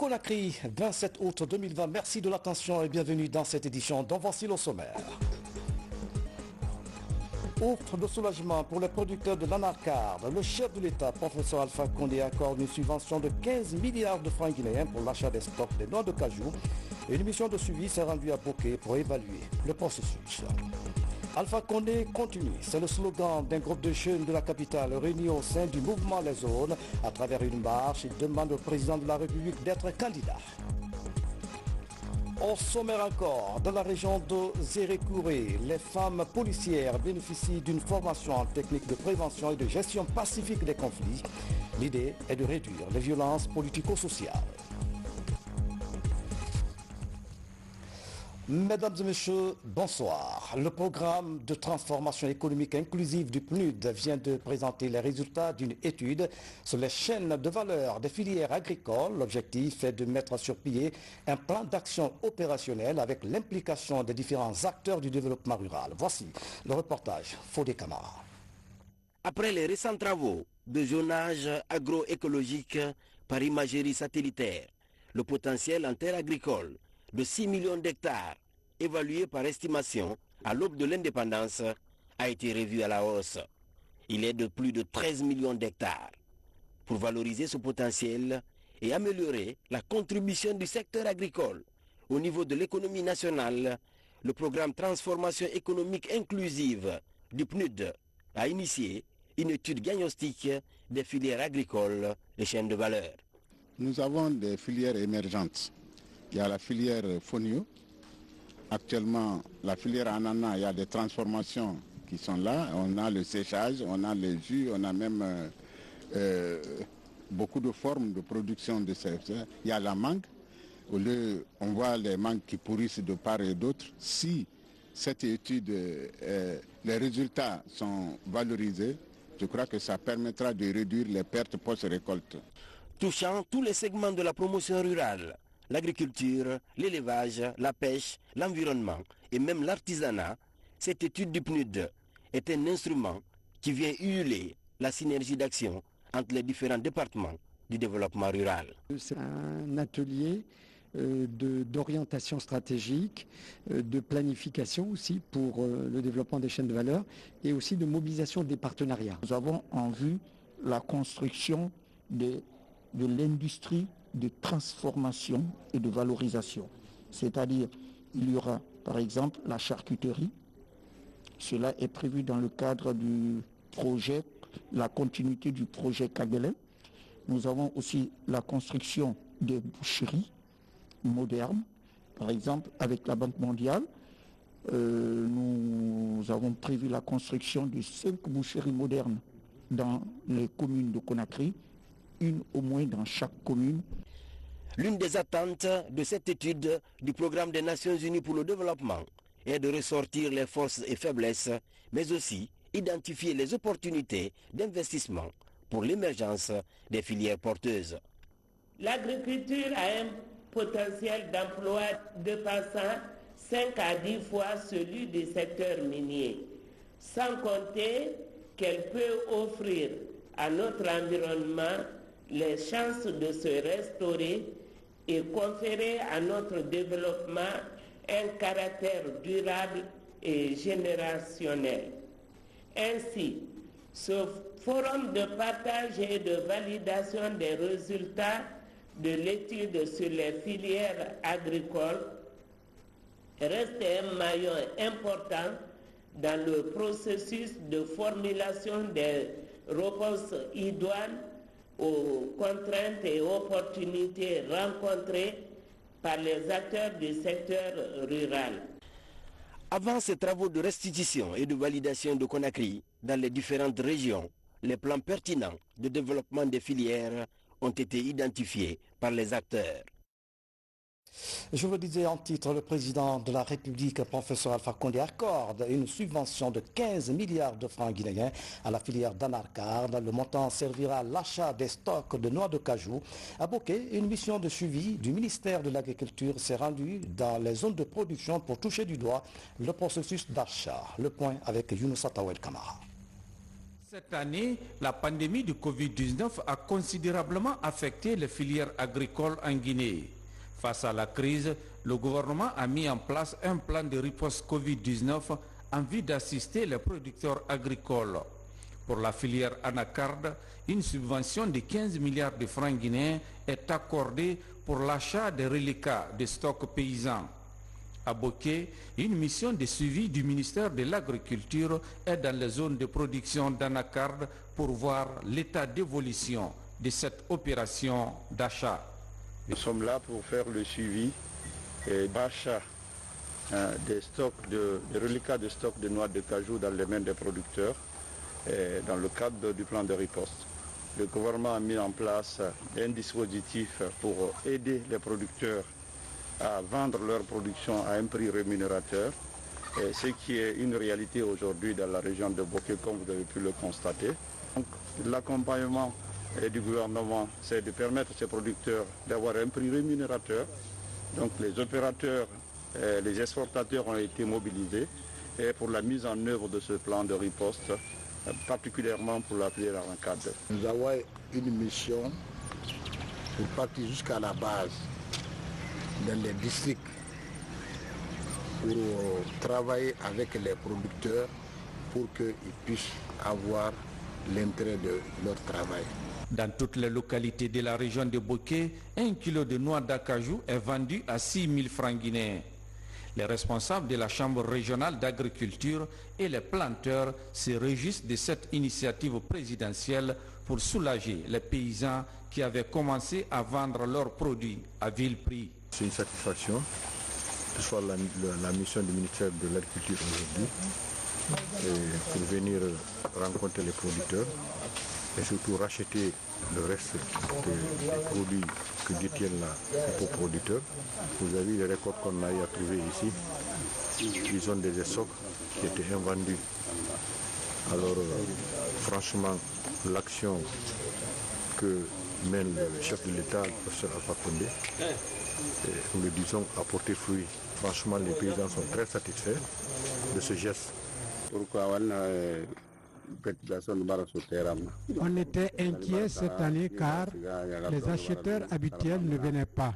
Conakry, 27 août 2020. Merci de l'attention et bienvenue dans cette édition dont voici le sommaire. Offre de soulagement pour les producteurs de l'anacarde. Le chef de l'État, professeur Alpha Condé, accorde une subvention de 15 milliards de francs guinéens pour l'achat des stocks des noix de cajou. Une mission de suivi s'est rendue à Bokeh pour évaluer le processus. Alpha Condé continue, c'est le slogan d'un groupe de jeunes de la capitale réunis au sein du mouvement Les Zones. À travers une marche, il demande au président de la République d'être candidat. Au sommaire encore, dans la région de Zérékouré, les femmes policières bénéficient d'une formation en technique de prévention et de gestion pacifique des conflits. L'idée est de réduire les violences politico-sociales. Mesdames et messieurs, bonsoir. Le programme de transformation économique inclusive du PNUD vient de présenter les résultats d'une étude sur les chaînes de valeur des filières agricoles. L'objectif est de mettre sur pied un plan d'action opérationnel avec l'implication des différents acteurs du développement rural. Voici le reportage Fodé Camara. Après les récents travaux de zonage agroécologique par imagerie satellitaire, le potentiel en terre agricole de 6 millions d'hectares, évalué par estimation à l'aube de l'indépendance, a été revu à la hausse. Il est de plus de 13 millions d'hectares. Pour valoriser ce potentiel et améliorer la contribution du secteur agricole au niveau de l'économie nationale, le programme Transformation économique inclusive du PNUD a initié une étude diagnostique des filières agricoles et chaînes de valeur. Nous avons des filières émergentes. Il y a la filière fonio. Actuellement, la filière ananas, il y a des transformations qui sont là. On a le séchage, on a les jus, on a même beaucoup de formes de production de ces. Il y a la mangue. Au lieu, on voit les mangues qui pourrissent de part et d'autre. Si cette étude, les résultats sont valorisés, je crois que ça permettra de réduire les pertes post-récolte. Touchant tous les segments de la promotion rurale, l'agriculture, l'élevage, la pêche, l'environnement et même l'artisanat, cette étude du PNUD est un instrument qui vient huiler la synergie d'action entre les différents départements du développement rural. C'est un atelier d'orientation stratégique, de planification aussi pour le développement des chaînes de valeur et aussi de mobilisation des partenariats. Nous avons en vue la construction de l'industrie de transformation et de valorisation. C'est-à-dire, il y aura par exemple la charcuterie. Cela est prévu dans le cadre du projet, la continuité du projet Kagelen. Nous avons aussi la construction des boucheries modernes. Par exemple, avec la Banque mondiale, nous avons prévu la construction de 5 boucheries modernes dans les communes de Conakry, une au moins dans chaque commune. L'une des attentes de cette étude du programme des Nations Unies pour le développement est de ressortir les forces et faiblesses, mais aussi identifier les opportunités d'investissement pour l'émergence des filières porteuses. L'agriculture a un potentiel d'emploi dépassant 5 à 10 fois celui du secteur minier, sans compter qu'elle peut offrir à notre environnement les chances de se restaurer et conférer à notre développement un caractère durable et générationnel. Ainsi, ce forum de partage et de validation des résultats de l'étude sur les filières agricoles reste un maillon important dans le processus de formulation des réponses idoines aux contraintes et opportunités rencontrées par les acteurs du secteur rural. Avant ces travaux de restitution et de validation de Conakry dans les différentes régions, les plans pertinents de développement des filières ont été identifiés par les acteurs. Je le disais en titre, le président de la République, professeur Alpha Condé, accorde une subvention de 15 milliards de francs guinéens à la filière d'anacarde. Le montant servira à l'achat des stocks de noix de cajou. À Bokeh, une mission de suivi du ministère de l'Agriculture s'est rendue dans les zones de production pour toucher du doigt le processus d'achat. Le point avec Younoussa Tawel Kamara. Cette année, la pandémie du Covid-19 a considérablement affecté les filières agricoles en Guinée. Face à la crise, le gouvernement a mis en place un plan de riposte Covid-19 en vue d'assister les producteurs agricoles. Pour la filière anacarde, une subvention de 15 milliards de francs guinéens est accordée pour l'achat des reliquats de stocks paysans. À Boké, une mission de suivi du ministère de l'Agriculture est dans les zones de production d'anacarde pour voir l'état d'évolution de cette opération d'achat. Nous sommes là pour faire le suivi et d'achat des reliquats de stocks de noix de cajou dans les mains des producteurs dans le cadre du plan de riposte. Le gouvernement a mis en place un dispositif pour aider les producteurs à vendre leur production à un prix rémunérateur, ce qui est une réalité aujourd'hui dans la région de Boké, comme vous avez pu le constater. L'accompagnement du gouvernement, c'est de permettre à ces producteurs d'avoir un prix rémunérateur. Donc les opérateurs, les exportateurs ont été mobilisés et pour la mise en œuvre de ce plan de riposte, particulièrement pour la filière anacarde. Nous avons une mission pour partir jusqu'à la base dans les districts pour travailler avec les producteurs pour qu'ils puissent avoir l'intérêt de leur travail. Dans toutes les localités de la région de Boké, 1 kilo de noix d'acajou est vendu à 6 000 francs guinéens. Les responsables de la Chambre régionale d'agriculture et les planteurs se réjouissent de cette initiative présidentielle pour soulager les paysans qui avaient commencé à vendre leurs produits à vil prix. C'est une satisfaction que ce soit la mission du ministère de l'Agriculture aujourd'hui pour venir rencontrer les producteurs et surtout racheter le reste des produits que détiennent les producteurs. Vous avez vu les récoltes qu'on a eu à trouver ici. Ils ont des stocks qui étaient invendus. Alors franchement, l'action que mène le chef de l'État, le professeur Alpha Condé, nous le disons, a porté fruit. Franchement, les paysans sont très satisfaits de ce geste. On était inquiets cette année car les acheteurs habituels ne venaient pas.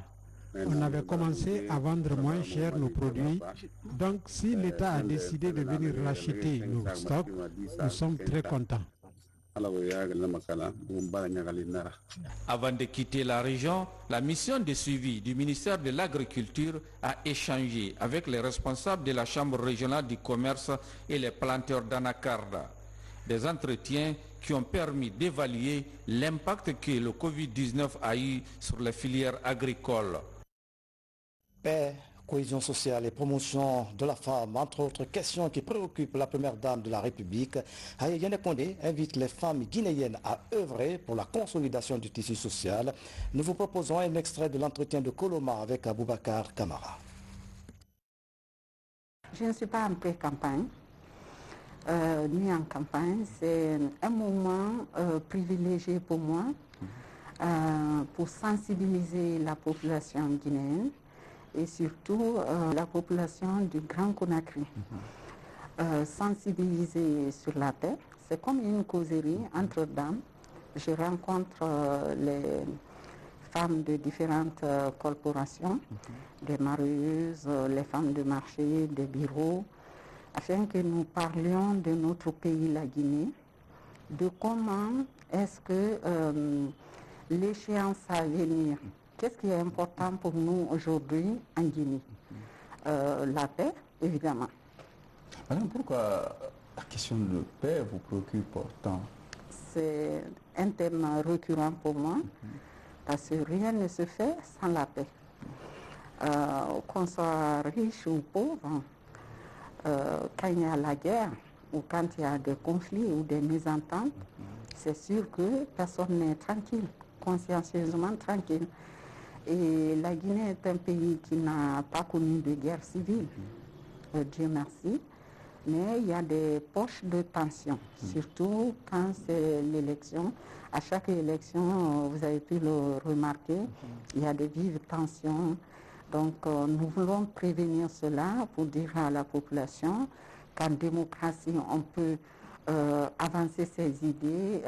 On avait commencé à vendre moins cher nos produits. Donc si l'État a décidé de venir racheter nos stocks, nous sommes très contents. Avant de quitter la région, la mission de suivi du ministère de l'Agriculture a échangé avec les responsables de la Chambre régionale du commerce et les planteurs d'anacarde. Des entretiens qui ont permis d'évaluer l'impact que le Covid-19 a eu sur les filières agricoles. Paix, cohésion sociale et promotion de la femme, entre autres questions qui préoccupent la première dame de la République, Yaya Condé invite les femmes guinéennes à œuvrer pour la consolidation du tissu social. Nous vous proposons un extrait de l'entretien de Coloma avec Aboubacar Kamara. Je ne suis pas en pré-campagne, ni en campagne. C'est un moment privilégié pour moi pour sensibiliser la population guinéenne et surtout la population du Grand Conakry. Sensibiliser sur la paix, c'est comme une causerie entre dames. Je rencontre les femmes de différentes corporations, des marieuses, les femmes de marché, des bureaux, afin que nous parlions de notre pays, la Guinée, de comment est-ce que l'échéance à venir, qu'est-ce qui est important pour nous aujourd'hui en Guinée? La paix, évidemment. Madame, pourquoi la question de paix vous préoccupe tant? C'est un thème récurrent pour moi, parce que rien ne se fait sans la paix. Qu'on soit riche ou pauvre, quand il y a la guerre ou quand il y a des conflits ou des mésententes, c'est sûr que personne n'est tranquille, consciencieusement tranquille. Et la Guinée est un pays qui n'a pas connu de guerre civile, Dieu merci, mais il y a des poches de tension, surtout quand c'est l'élection. À chaque élection, vous avez pu le remarquer, il y a des vives tensions. Donc nous voulons prévenir cela pour dire à la population qu'en démocratie, on peut avancer ses idées,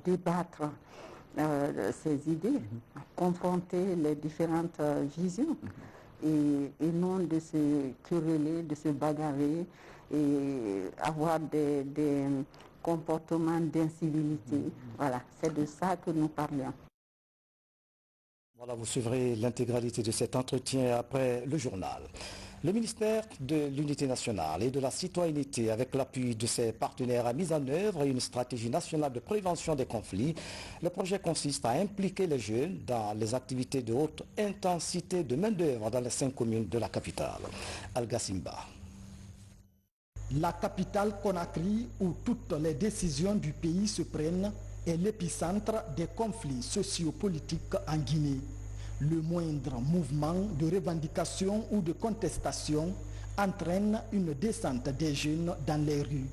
débattre ses idées, confronter les différentes visions et non de se quereller, de se bagarrer et avoir des comportements d'incivilité. Voilà, c'est de ça que nous parlions. Voilà, vous suivrez l'intégralité de cet entretien après le journal. Le ministère de l'Unité nationale et de la citoyenneté, avec l'appui de ses partenaires, a mis en œuvre une stratégie nationale de prévention des conflits. Le projet consiste à impliquer les jeunes dans les activités de haute intensité de main-d'œuvre dans les 5 communes de la capitale. Alga Simba. La capitale Conakry, où toutes les décisions du pays se prennent, est l'épicentre des conflits sociopolitiques en Guinée. Le moindre mouvement de revendication ou de contestation entraîne une descente des jeunes dans les rues.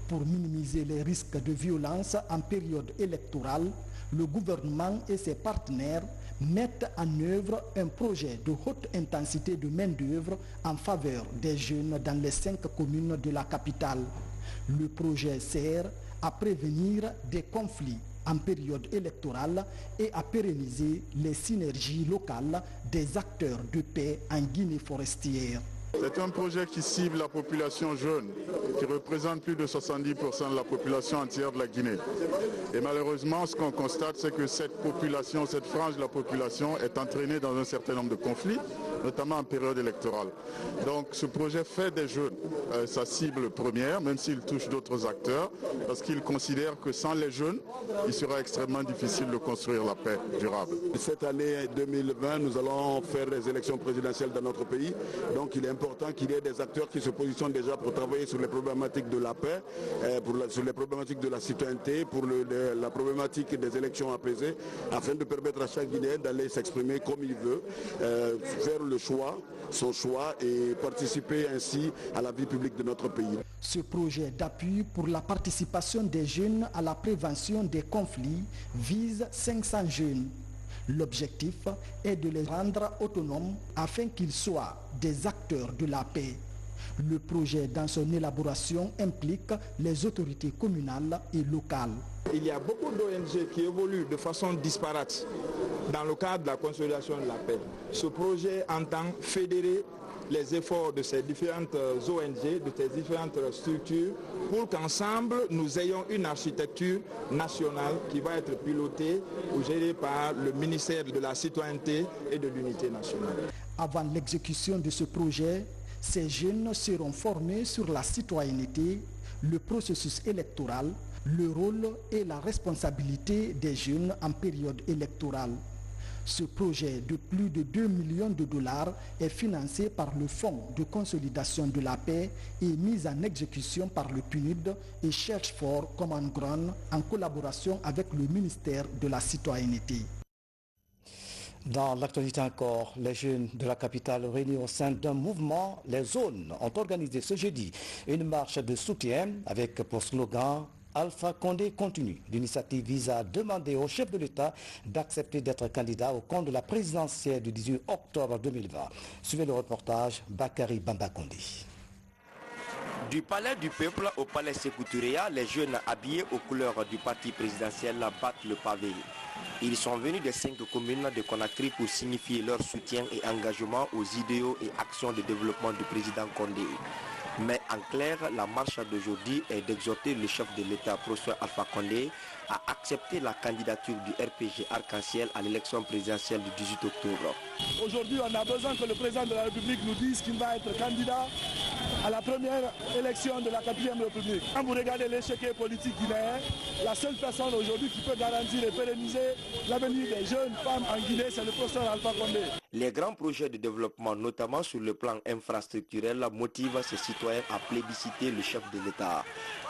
Pour minimiser les risques de violence en période électorale, le gouvernement et ses partenaires mettent en œuvre un projet de haute intensité de main-d'œuvre en faveur des jeunes dans les 5 communes de la capitale. Le projet sert à prévenir des conflits en période électorale et à pérenniser les synergies locales des acteurs de paix en Guinée forestière. C'est un projet qui cible la population jeune, qui représente plus de 70% de la population entière de la Guinée. Et malheureusement, ce qu'on constate, c'est que cette population, cette frange de la population est entraînée dans un certain nombre de conflits, notamment en période électorale. Donc ce projet fait des jeunes sa cible première, même s'il touche d'autres acteurs, parce qu'il considère que sans les jeunes, il sera extrêmement difficile de construire la paix durable. Cette année 2020, nous allons faire les élections présidentielles dans notre pays. Donc il est important qu'il y ait des acteurs qui se positionnent déjà pour travailler sur les problématiques de la paix, sur les problématiques de la citoyenneté, pour la problématique des élections apaisées, afin de permettre à chaque Guinéen d'aller s'exprimer comme il veut, faire son choix et participer ainsi à la vie publique de notre pays. Ce projet d'appui pour la participation des jeunes à la prévention des conflits vise 500 jeunes. L'objectif est de les rendre autonomes afin qu'ils soient des acteurs de la paix. Le projet, dans son élaboration, implique les autorités communales et locales. Il y a beaucoup d'ONG qui évoluent de façon disparate dans le cadre de la consolidation de la paix. Ce projet entend fédérer les efforts de ces différentes ONG, de ces différentes structures, pour qu'ensemble nous ayons une architecture nationale qui va être pilotée ou gérée par le ministère de la Citoyenneté et de l'Unité nationale. Avant l'exécution de ce projet, ces jeunes seront formés sur la citoyenneté, le processus électoral, le rôle et la responsabilité des jeunes en période électorale. Ce projet de plus de 2 millions de dollars est financé par le Fonds de consolidation de la paix et mis en exécution par le PNUD et Search for Common Ground en collaboration avec le ministère de la Citoyenneté. Dans l'actualité encore, les jeunes de la capitale réunis au sein d'un mouvement, les zones, ont organisé ce jeudi une marche de soutien avec pour slogan Alpha Condé continue. L'initiative vise à demander au chef de l'État d'accepter d'être candidat au compte de la présidentielle du 18 octobre 2020. Suivez le reportage Bakary Bamba Condé. Du palais du peuple au palais Sékou Touréa, les jeunes habillés aux couleurs du parti présidentiel battent le pavé. Ils sont venus des 5 communes de Conakry pour signifier leur soutien et engagement aux idéaux et actions de développement du président Condé. Mais en clair, la marche d'aujourd'hui est d'exhorter le chef de l'État, professeur Alpha Condé, à accepter la candidature du RPG Arc-en-Ciel à l'élection présidentielle du 18 octobre. Aujourd'hui, on a besoin que le président de la République nous dise qu'il va être candidat à la première élection de la 4e République. Quand vous regardez l'échiquier politique guinéen, la seule personne aujourd'hui qui peut garantir et pérenniser l'avenir des jeunes femmes en Guinée, c'est le professeur Alpha Condé. Les grands projets de développement, notamment sur le plan infrastructurel, motivent ces citoyens à plébisciter le chef de l'État.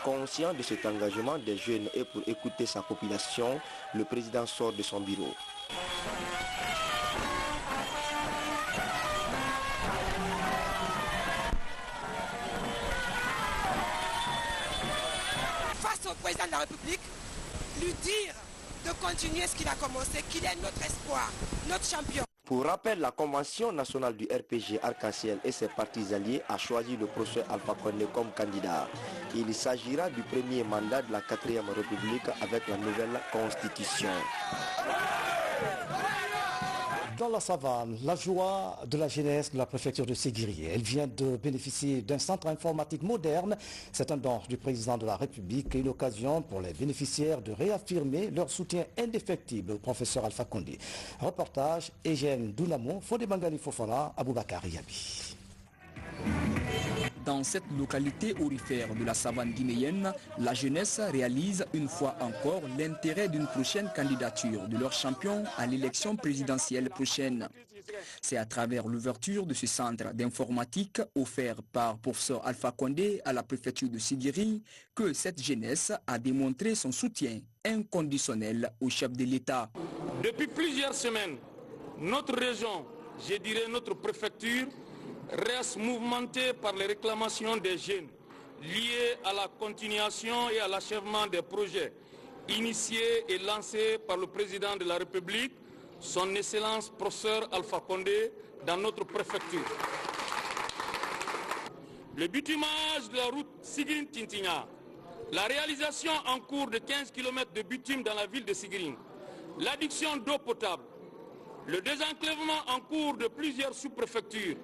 Conscient de cet engagement des jeunes et pour écouter sa population, le président sort de son bureau. Face au président de la République, lui dire de continuer ce qu'il a commencé, qu'il est notre espoir, notre champion. Pour rappel, la Convention nationale du RPG Arc-en-Ciel et ses partis alliés a choisi le professeur Alpha Condé comme candidat. Il s'agira du premier mandat de la 4e République avec la nouvelle Constitution. Dans la savane, la joie de la jeunesse de la préfecture de Séguiri. Elle vient de bénéficier d'un centre informatique moderne. C'est un don du président de la République et une occasion pour les bénéficiaires de réaffirmer leur soutien indéfectible au professeur Alpha Condé. Reportage Eugène Dounamon, Fodé Mangani Fofana, Aboubakar Yabi. Dans cette localité aurifère de la savane guinéenne, la jeunesse réalise une fois encore l'intérêt d'une prochaine candidature de leur champion à l'élection présidentielle prochaine. C'est à travers l'ouverture de ce centre d'informatique offert par professeur Alpha Condé à la préfecture de Séguiri que cette jeunesse a démontré son soutien inconditionnel au chef de l'État. Depuis plusieurs semaines, notre région, je dirais notre préfecture, reste mouvementée par les réclamations des jeunes liées à la continuation et à l'achèvement des projets initiés et lancés par le président de la République, son Excellence professeur Alpha Condé, dans notre préfecture. Le bitumage de la route Séguiri-Tintigna, la réalisation en cours de 15 km de bitume dans la ville de Séguiri, l'adduction d'eau potable, le désenclavement en cours de plusieurs sous-préfectures,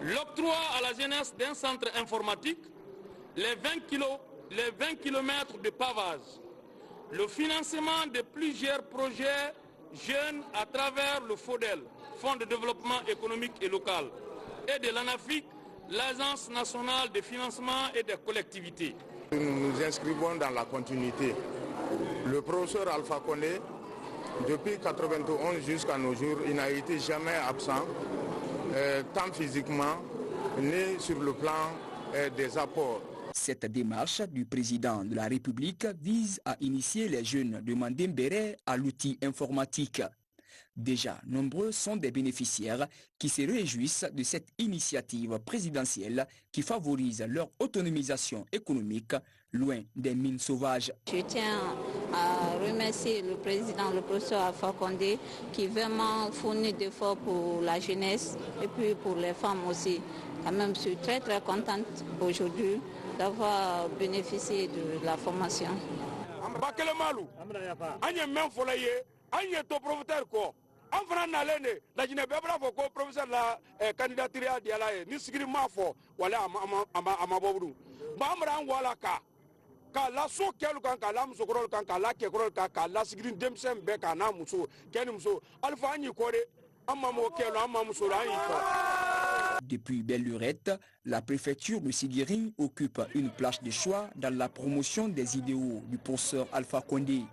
l'octroi à la jeunesse d'un centre informatique, les 20 km de pavage, le financement de plusieurs projets jeunes à travers le FODEL, Fonds de développement économique et local, et de l'ANAFIC, l'Agence nationale de financement et des collectivités. Nous nous inscrivons dans la continuité. Le professeur Alpha Condé, depuis 1991 jusqu'à nos jours, il n'a été jamais absent. Tant physiquement, ni sur le plan des apports. Cette démarche du président de la République vise à initier les jeunes de Mandembéré à l'outil informatique. Déjà, nombreux sont des bénéficiaires qui se réjouissent de cette initiative présidentielle qui favorise leur autonomisation économique loin des mines sauvages. Je tiens à remercier le président, le professeur Alpha Condé, qui vraiment fournit d'efforts pour la jeunesse et puis pour les femmes aussi. Quand même, je suis très contente aujourd'hui d'avoir bénéficié de la formation. An fana nalen de laginɛ bɛɛ b'a fɔ ko professeur la candidature y'a di ala ye ni sigiri m'a fɔ wala a ma bɔ buru nka an bɛna an kɔ a la k'a la so kɛlu kan k'a la musokɔrɔw kan k'a la cɛkɔrɔw kan k'a la sigiri denmisɛn bɛɛ k'a n'a muso cɛ ni muso alifa an y'i kɔ de an ma mɔ kɛlu an ma muso la an y'i kɔ. Depuis belle lurette, la préfecture de Séguiri occupe une place de choix dans la promotion des idéaux du professeur Alpha Condé.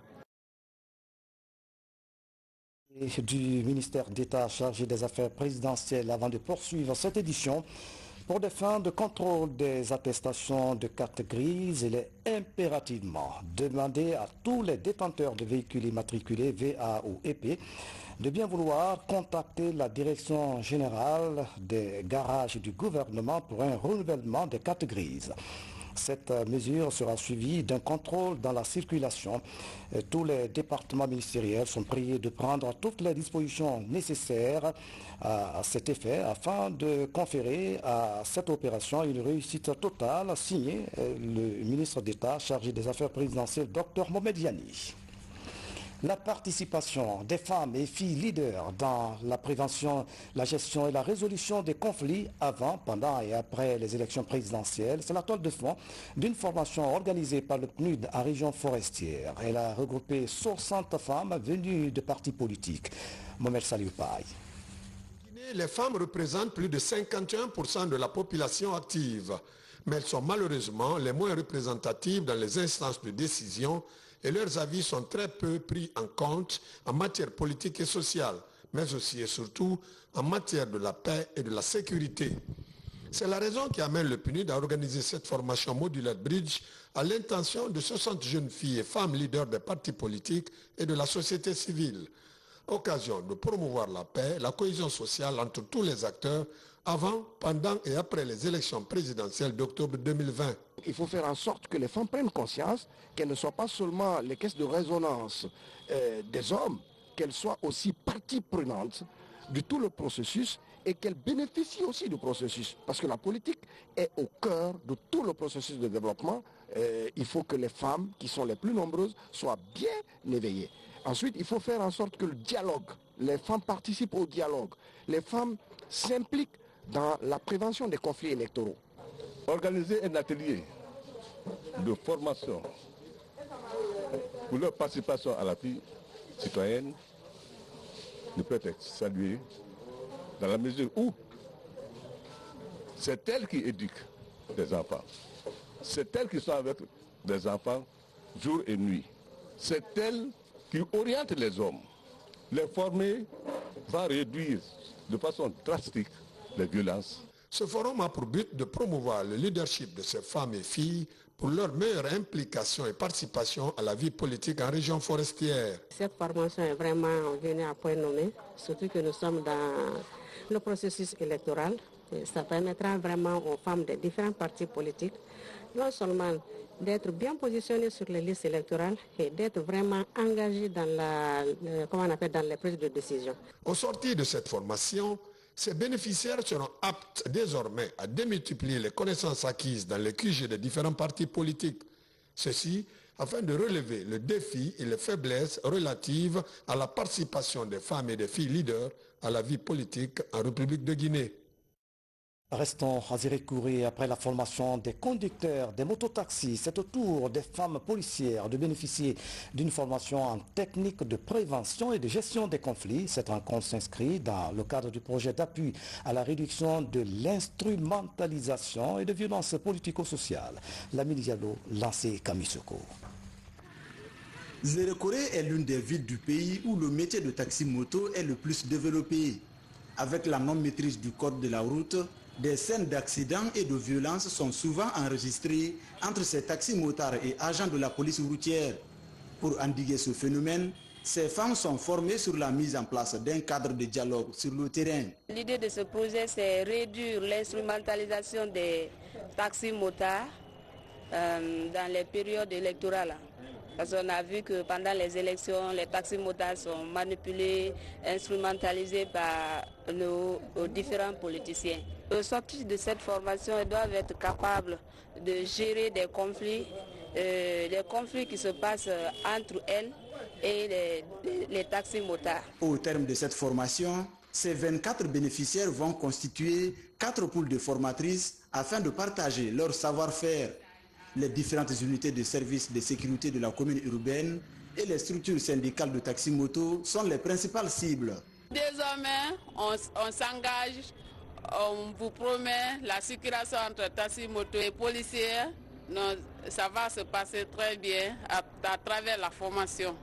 Du ministère d'État chargé des affaires présidentielles avant de poursuivre cette édition. Pour des fins de contrôle des attestations de carte grise, il est impérativement demandé à tous les détenteurs de véhicules immatriculés VA ou EP de bien vouloir contacter la direction générale des garages du gouvernement pour un renouvellement des cartes grises. Cette mesure sera suivie d'un contrôle dans la circulation. Tous les départements ministériels sont priés de prendre toutes les dispositions nécessaires à cet effet afin de conférer à cette opération une réussite totale, signé le ministre d'État chargé des affaires présidentielles, Dr Mohamed Yani. La participation des femmes et filles leaders dans la prévention, la gestion et la résolution des conflits avant, pendant et après les élections présidentielles, c'est la toile de fond d'une formation organisée par le PNUD à région forestière. Elle a regroupé 60 femmes venues de partis politiques. Mohamed Salioupaï. Les femmes représentent plus de 51% de la population active, mais elles sont malheureusement les moins représentatives dans les instances de décision et leurs avis sont très peu pris en compte en matière politique et sociale, mais aussi et surtout en matière de la paix et de la sécurité. C'est la raison qui amène le PNUD à organiser cette formation modulaire bridge à l'intention de 60 jeunes filles et femmes leaders des partis politiques et de la société civile. Occasion de promouvoir la paix, la cohésion sociale entre tous les acteurs avant, pendant et après les élections présidentielles d'octobre 2020. Il faut faire en sorte que les femmes prennent conscience qu'elles ne soient pas seulement les caisses de résonance des hommes, qu'elles soient aussi partie prenante de tout le processus et qu'elle bénéficie aussi du processus. Parce que la politique est au cœur de tout le processus de développement. Il faut que les femmes, qui sont les plus nombreuses, soient bien éveillées. Ensuite, il faut faire en sorte que le dialogue, les femmes participent au dialogue, les femmes s'impliquent dans la prévention des conflits électoraux. Organiser un atelier de formation pour leur participation à la vie citoyenne ne peut être salué dans la mesure où c'est elle qui éduque des enfants. C'est elle qui sont avec des enfants jour et nuit. C'est elle qui oriente les hommes. Les former va réduire de façon drastique les violences. Ce forum a pour but de promouvoir le leadership de ces femmes et filles pour leur meilleure implication et participation à la vie politique en région forestière. Cette formation est vraiment venue à point nommé, surtout que nous sommes dans le processus électoral. Et ça permettra vraiment aux femmes des différents partis politiques, non seulement d'être bien positionnées sur les listes électorales et d'être vraiment engagées dans dans les prises de décision. Au sortir de cette formation, ces bénéficiaires seront aptes désormais à démultiplier les connaissances acquises dans les QG des différents partis politiques. Ceci afin de relever le défi et les faiblesses relatives à la participation des femmes et des filles leaders à la vie politique en République de Guinée. Restons à Zérékouré. Après la formation des conducteurs des mototaxis, c'est au tour des femmes policières de bénéficier d'une formation en technique de prévention et de gestion des conflits. Cette rencontre s'inscrit dans le cadre du projet d'appui à la réduction de l'instrumentalisation et de violences politico-sociales. Lamine Diallo, lancé Kamisoko. Zérékouré est l'une des villes du pays où le métier de taxi-moto est le plus développé. Avec la non-maîtrise du code de la route, des scènes d'accidents et de violences sont souvent enregistrées entre ces taxis-motards et agents de la police routière. Pour endiguer ce phénomène, ces femmes sont formées sur la mise en place d'un cadre de dialogue sur le terrain. L'idée de ce projet, c'est réduire l'instrumentalisation des taxis-motards dans les périodes électorales. Parce qu'on a vu que pendant les élections, les taxis-motards sont manipulés, instrumentalisés par nos différents politiciens. Au sortir de cette formation, elles doivent être capables de gérer des conflits qui se passent entre elles et les taxis-motards. Au terme de cette formation, ces 24 bénéficiaires vont constituer 4 poules de formatrices afin de partager leur savoir-faire. Les différentes unités de services de sécurité de la commune urbaine et les structures syndicales de taxi-moto sont les principales cibles. Désormais, on s'engage, on vous promet la circulation entre taxi-moto et policiers. Non, ça va se passer très bien à travers la formation.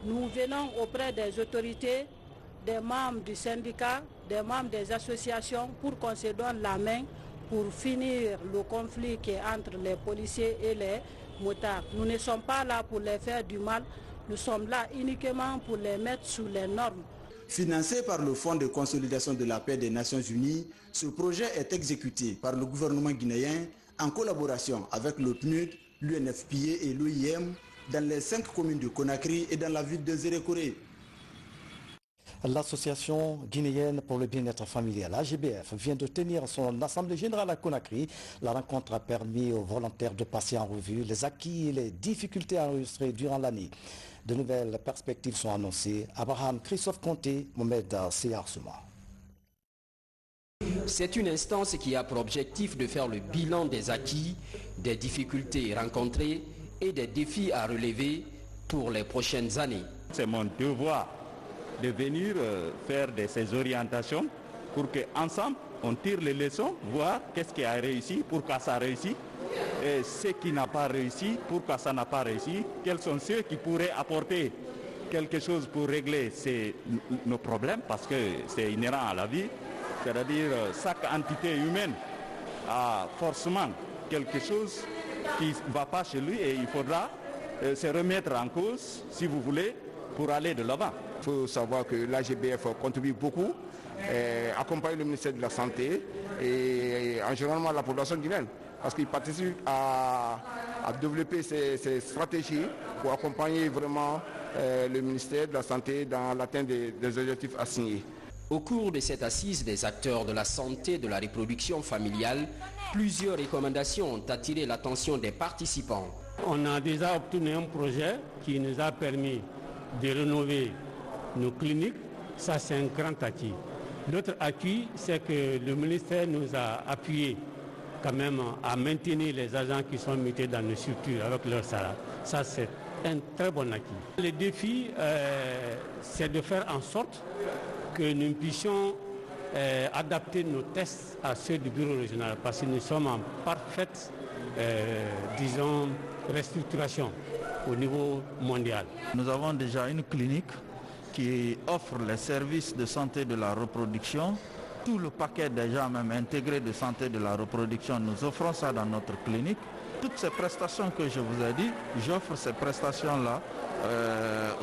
Nous venons auprès des autorités, des membres du syndicat, des membres des associations pour qu'on se donne la main pour finir le conflit qui est entre les policiers et les motards. Nous ne sommes pas là pour les faire du mal, nous sommes là uniquement pour les mettre sous les normes. Financé par le Fonds de consolidation de la paix des Nations Unies, ce projet est exécuté par le gouvernement guinéen en collaboration avec le PNUD, l'UNFPA et l'OIM dans les 5 communes de Conakry et dans la ville de Zérékouré. L'association guinéenne pour le bien-être familial, AGBF, vient de tenir son assemblée générale à Conakry. La rencontre a permis aux volontaires de passer en revue les acquis et les difficultés enregistrées durant l'année. De nouvelles perspectives sont annoncées. Abraham Christophe Conté, Mohamed Seyarsouma. C'est une instance qui a pour objectif de faire le bilan des acquis, des difficultés rencontrées et des défis à relever pour les prochaines années. C'est mon devoir de venir faire ces orientations pour qu'ensemble on tire les leçons, voir qu'est-ce qui a réussi, pourquoi ça a réussi, et ce qui n'a pas réussi, pourquoi ça n'a pas réussi, quels sont ceux qui pourraient apporter quelque chose pour régler nos problèmes, parce que c'est inhérent à la vie, c'est-à-dire chaque entité humaine a forcément quelque chose qui ne va pas chez lui et il faudra se remettre en cause, si vous voulez, pour aller de l'avant. Il faut savoir que l'AGBF contribue beaucoup, accompagne le ministère de la Santé et en général la population guinéenne, parce qu'il participe à développer ces stratégies pour accompagner vraiment le ministère de la Santé dans l'atteinte des objectifs assignés. Au cours de cette assise des acteurs de la santé et de la reproduction familiale, plusieurs recommandations ont attiré l'attention des participants. On a déjà obtenu un projet qui nous a permis de rénover nos cliniques. Ça, c'est un grand acquis. L'autre acquis, c'est que le ministère nous a appuyé quand même à maintenir les agents qui sont mutés dans nos structures avec leur salaire. Ça, c'est un très bon acquis. Le défi, c'est de faire en sorte que nous puissions adapter nos tests à ceux du bureau régional parce que nous sommes en parfaite, disons, restructuration au niveau mondial. Nous avons déjà une clinique qui offre les services de santé de la reproduction. Tout le paquet déjà même intégré de santé de la reproduction, nous offrons ça dans notre clinique. Toutes ces prestations que je vous ai dit, j'offre ces prestations-là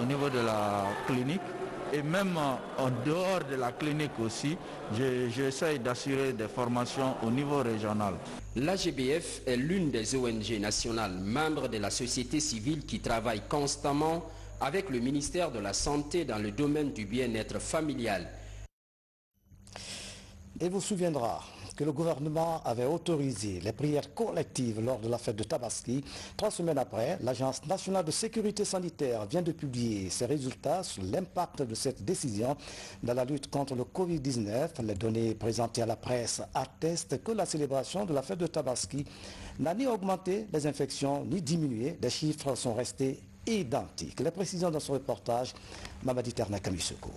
au niveau de la clinique. Et même en dehors de la clinique aussi, j'essaye d'assurer des formations au niveau régional. L'AGBF est l'une des ONG nationales membres de la société civile qui travaille constamment avec le ministère de la Santé dans le domaine du bien-être familial. Et vous souviendra que le gouvernement avait autorisé les prières collectives lors de la fête de Tabaski. 3 semaines après, l'Agence nationale de sécurité sanitaire vient de publier ses résultats sur l'impact de cette décision dans la lutte contre le Covid-19. Les données présentées à la presse attestent que la célébration de la fête de Tabaski n'a ni augmenté les infections ni diminué. Les chiffres sont restés identiques. Les précisions dans ce reportage, Mamadi Terna Kamisoko.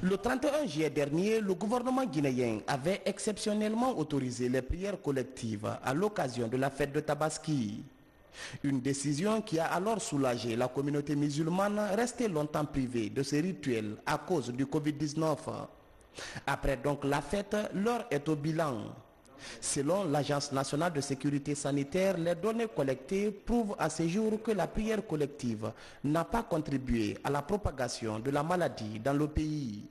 Le 31 juillet dernier, le gouvernement guinéen avait exceptionnellement autorisé les prières collectives à l'occasion de la fête de Tabaski. Une décision qui a alors soulagé la communauté musulmane restée longtemps privée de ces rituels à cause du Covid-19. Après donc la fête, l'heure est au bilan. Selon l'Agence nationale de sécurité sanitaire, les données collectées prouvent à ce jour que la prière collective n'a pas contribué à la propagation de la maladie dans le pays.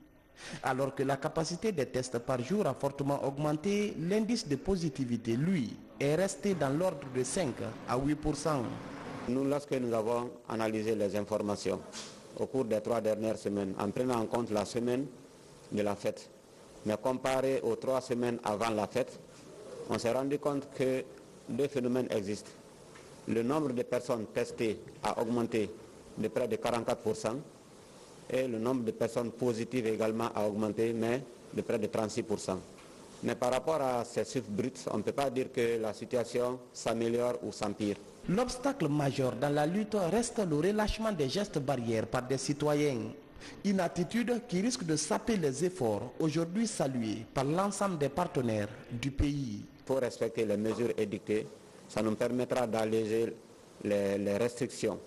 Alors que la capacité des tests par jour a fortement augmenté, l'indice de positivité, lui, est resté dans l'ordre de 5 à 8%. Nous, lorsque nous avons analysé les informations au cours des 3 dernières semaines, en prenant en compte la semaine de la fête, mais comparé aux 3 semaines avant la fête, on s'est rendu compte que 2 phénomènes existent. Le nombre de personnes testées a augmenté de près de 44% et le nombre de personnes positives également a augmenté, mais de près de 36%. Mais par rapport à ces chiffres bruts, on ne peut pas dire que la situation s'améliore ou s'empire. L'obstacle majeur dans la lutte reste le relâchement des gestes barrières par des citoyens. Une attitude qui risque de saper les efforts aujourd'hui salués par l'ensemble des partenaires du pays. Il faut respecter les mesures édictées, ça nous permettra d'alléger les restrictions.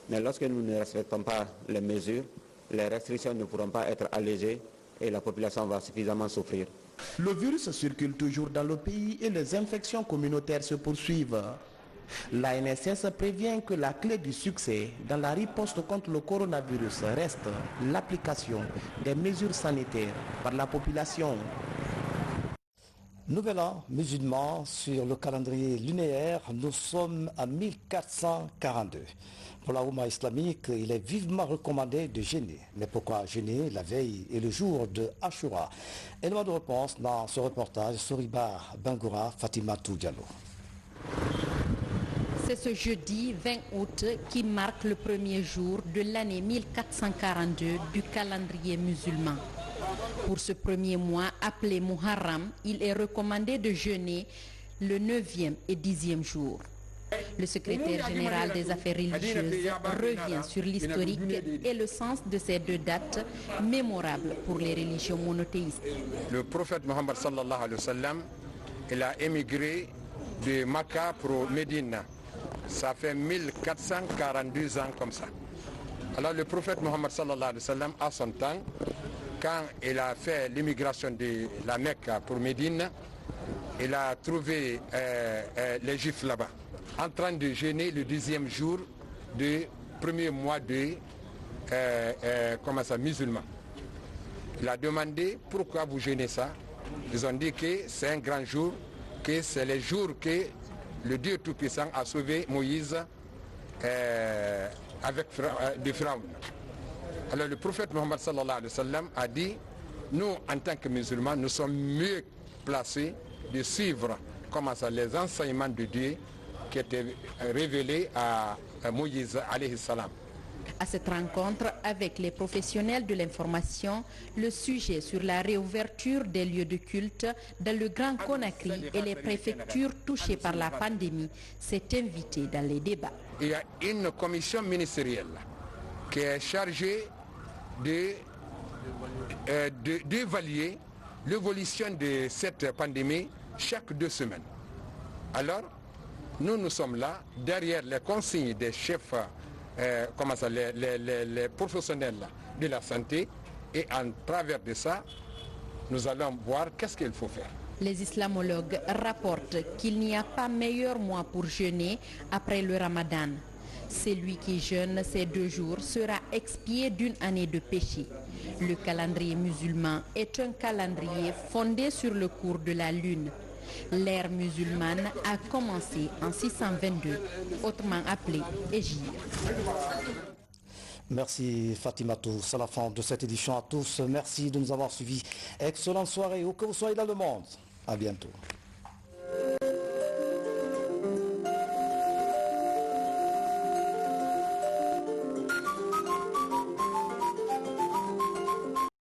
Mais lorsque nous ne respectons pas les mesures, les restrictions ne pourront pas être allégées et la population va suffisamment souffrir. Le virus circule toujours dans le pays et les infections communautaires se poursuivent. L'ANSS prévient que la clé du succès dans la riposte contre le coronavirus reste l'application des mesures sanitaires par la population. Nouvel an musulman sur le calendrier lunaire, nous sommes à 1442. Pour la Oumma islamique, il est vivement recommandé de jeûner. Mais pourquoi jeûner la veille et le jour de Ashura? Élément de réponse dans ce reportage, Soriba Bangoura, Fatima Diallo. C'est ce jeudi 20 août qui marque le premier jour de l'année 1442 du calendrier musulman. Pour ce premier mois appelé Muharram, il est recommandé de jeûner le 9e et 10e jour. Le secrétaire général des affaires religieuses revient sur l'historique et le sens de ces 2 dates mémorables pour les religions monothéistes. Le prophète Mohammed sallallahu alayhi wa sallam, il a émigré de Makka pour Médine. Ça fait 1442 ans comme ça. Alors le prophète Mohammed sallallahu alayhi wa sallam, à son temps, quand il a fait l'immigration de la Mecque pour Médine, il a trouvé les Juifs là-bas, en train de jeûner le 10e jour du premier mois de musulman. Il a demandé pourquoi vous jeûnez ça. Ils ont dit que c'est un grand jour, que c'est le jour que le Dieu Tout-Puissant a sauvé Moïse de Pharaon. Alors le prophète Mohammed sallallahu alayhi wa sallam a dit, nous en tant que musulmans, nous sommes mieux placés de suivre les enseignements de Dieu qui étaient révélés à Moïse alayhi salam. À cette rencontre avec les professionnels de l'information, le sujet sur la réouverture des lieux de culte dans le Grand Conakry et les préfectures touchées par la pandémie s'est invité dans les débats. Il y a une commission ministérielle qui est chargée d'évaluer l'évolution de cette pandémie chaque 2 semaines. Alors, nous sommes là, derrière les consignes des chefs, les professionnels de la santé, et en travers de ça, nous allons voir qu'est-ce qu'il faut faire. Les islamologues rapportent qu'il n'y a pas meilleur mois pour jeûner après le Ramadan. Celui qui jeûne ces 2 jours sera expié d'une année de péché. Le calendrier musulman est un calendrier fondé sur le cours de la lune. L'ère musulmane a commencé en 622, autrement appelée Hégire. Merci Fatimatou, c'est la fin de cette édition à tous. Merci de nous avoir suivis. Excellente soirée où que vous soyez dans le monde. À bientôt.